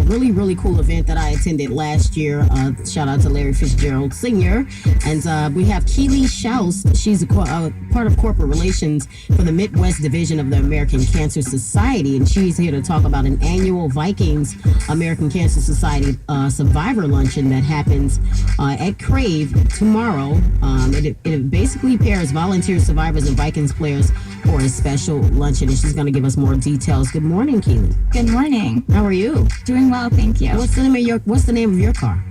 really, really cool event that I attended last year. Shout out to Larry Fitzgerald Sr. And we have Keely Schaus. She's a part of corporate relations for the Midwest Division of the American Cancer Society. And she's here to talk about an annual Vikings American Cancer Society Survivor Luncheon that happens at Crave tomorrow. It basically pairs volunteer survivors and Vikings players for a special luncheon, and she's going to give us more details. Good morning, Keely. Good morning. How are you? Doing well, thank you. What's the name of your car?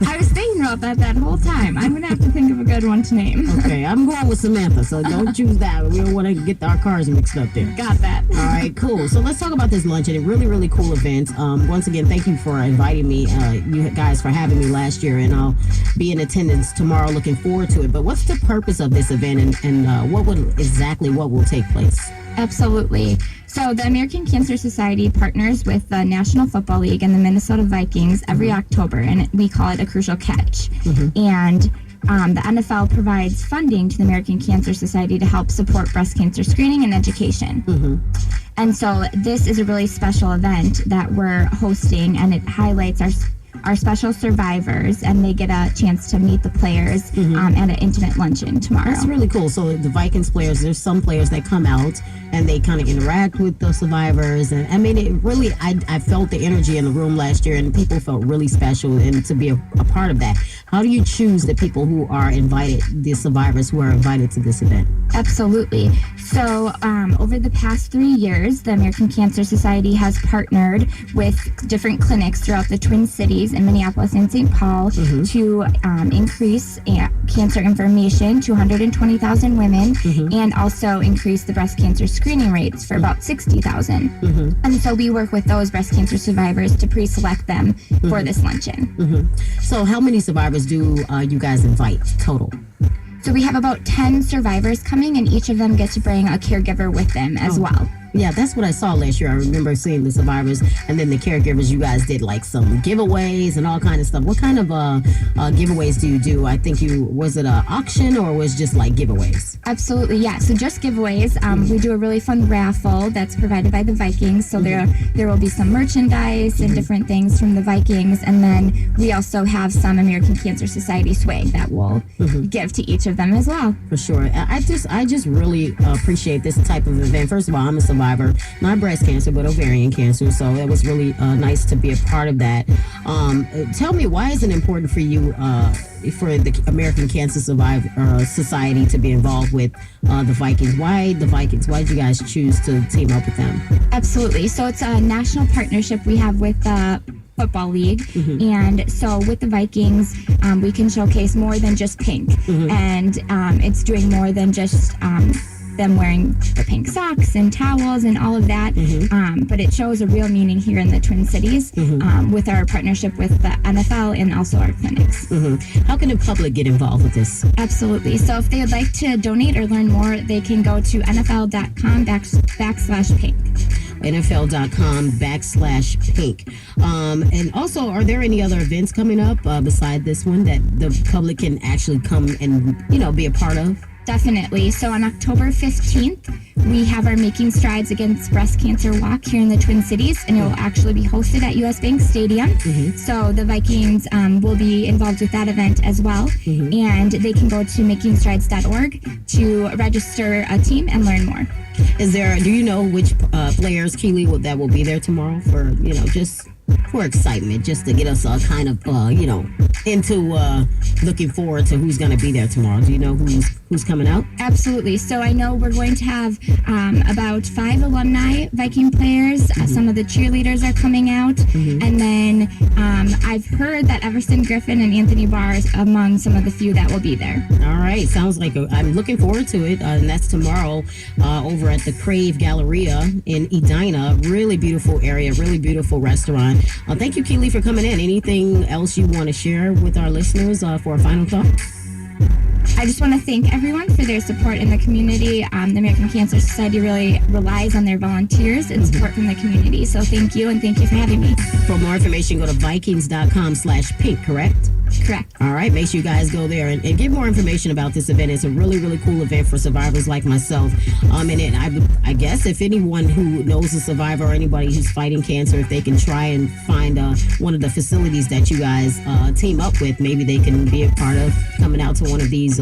I was thinking about that whole time. I'm going to have to think of a good one to name. Okay, I'm going with Samantha, so don't choose that. We don't want to get our cars mixed up there. Got that. All right, cool. So let's talk about this luncheon. A really, really cool event. Once again, thank you for inviting me, you guys for having me last year, and I'll be in attendance tomorrow. Looking forward to it. But what's the purpose of this event, and what will take place? Absolutely. So the American Cancer Society partners with the National Football League and the Minnesota Vikings every October, and we call it a Crucial Catch. And the NFL provides funding to the American Cancer Society to help support breast cancer screening and education. And so this is a really special event that we're hosting, and it highlights our special survivors, and they get a chance to meet the players at an intimate luncheon tomorrow. That's really cool. So the Vikings players, there's some players that come out and they kind of interact with the survivors, and I mean, it really, I felt the energy in the room last year, and people felt really special, and to be a part of that. How do you choose the people who are invited, the survivors who are invited to this event? Absolutely. So over the past 3 years, the American Cancer Society has partnered with different clinics throughout the Twin Cities in Minneapolis and St. Paul to increase cancer information to 120,000 women and also increase the breast cancer screening rates for about 60,000. And so we work with those breast cancer survivors to pre-select them for this luncheon. So how many survivors do you guys invite total? So we have about 10 survivors coming, and each of them get to bring a caregiver with them as well. Yeah, that's what I saw last year. I remember seeing the survivors and then the caregivers. You guys did like some giveaways and all kind of stuff. What kind of giveaways do you do? I think was it an auction or was just like giveaways? Absolutely, yeah. So just giveaways. We do a really fun raffle that's provided by the Vikings. So there will be some merchandise and different things from the Vikings, and then we also have some American Cancer Society swag that we'll give to each of them as well. For sure. I just really appreciate this type of event. First of all, I'm a survivor, not breast cancer, but ovarian cancer. So it was really nice to be a part of that. Tell me, why is it important for you, for the American Cancer Society to be involved with the Vikings? Why the Vikings? Why did you guys choose to team up with them? Absolutely. So it's a national partnership we have with the Football League, and so with the Vikings, we can showcase more than just pink, and it's doing more than just them wearing the pink socks and towels and all of that, but it shows a real meaning here in the Twin Cities with our partnership with the NFL and also our clinics. How can the public get involved with this? Absolutely. So if they would like to donate or learn more, they can go to nfl.com/pink. nfl.com/pink. And also, are there any other events coming up beside this one that the public can actually come and, be a part of? Definitely. So on October 15th, we have our Making Strides Against Breast Cancer Walk here in the Twin Cities, and it will actually be hosted at US Bank Stadium. So the Vikings will be involved with that event as well, and they can go to makingstrides.org to register a team and learn more. Do you know which players, Keely, that will be there tomorrow for, just for excitement, just to get us kind of, into looking forward to who's going to be there tomorrow? Do you know who's coming out? Absolutely. So I know we're going to have about 5 alumni Viking players. Some of the cheerleaders are coming out. And then I've heard that Everson Griffin and Anthony Barr is among some of the few that will be there. All right. Sounds like I'm looking forward to it. And that's tomorrow over at the Crave Galleria in Edina. Really beautiful area, really beautiful restaurant. Thank you, Keely, for coming in. Anything else you want to share with our listeners for a final thought? I just want to thank everyone for their support in the community. The American Cancer Society really relies on their volunteers and support from the community. So thank you, and thank you for having me. For more information, go to vikings.com/pink, correct? correct. All right, make sure you guys go there and get more information about this event. It's a really, really cool event for survivors like myself. I guess if anyone who knows a survivor or anybody who's fighting cancer, if they can try and find one of the facilities that you guys team up with, maybe they can be a part of coming out to one of these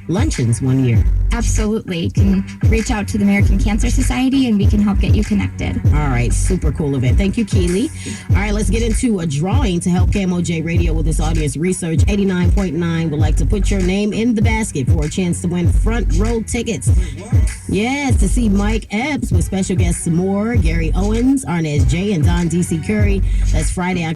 luncheons one year. Absolutely. You can reach out to the American Cancer Society and we can help get you connected. All right, super cool event. Thank you, Keely. All right, let's get into a drawing to help KMOJ Radio with this audience research. 89.9 would like to put your name in the basket for a chance to win front row tickets. Yes, to see Mike Epps with special guests Moore, Gary Owens, Arnez J, and Don D.C. Curry. That's Friday,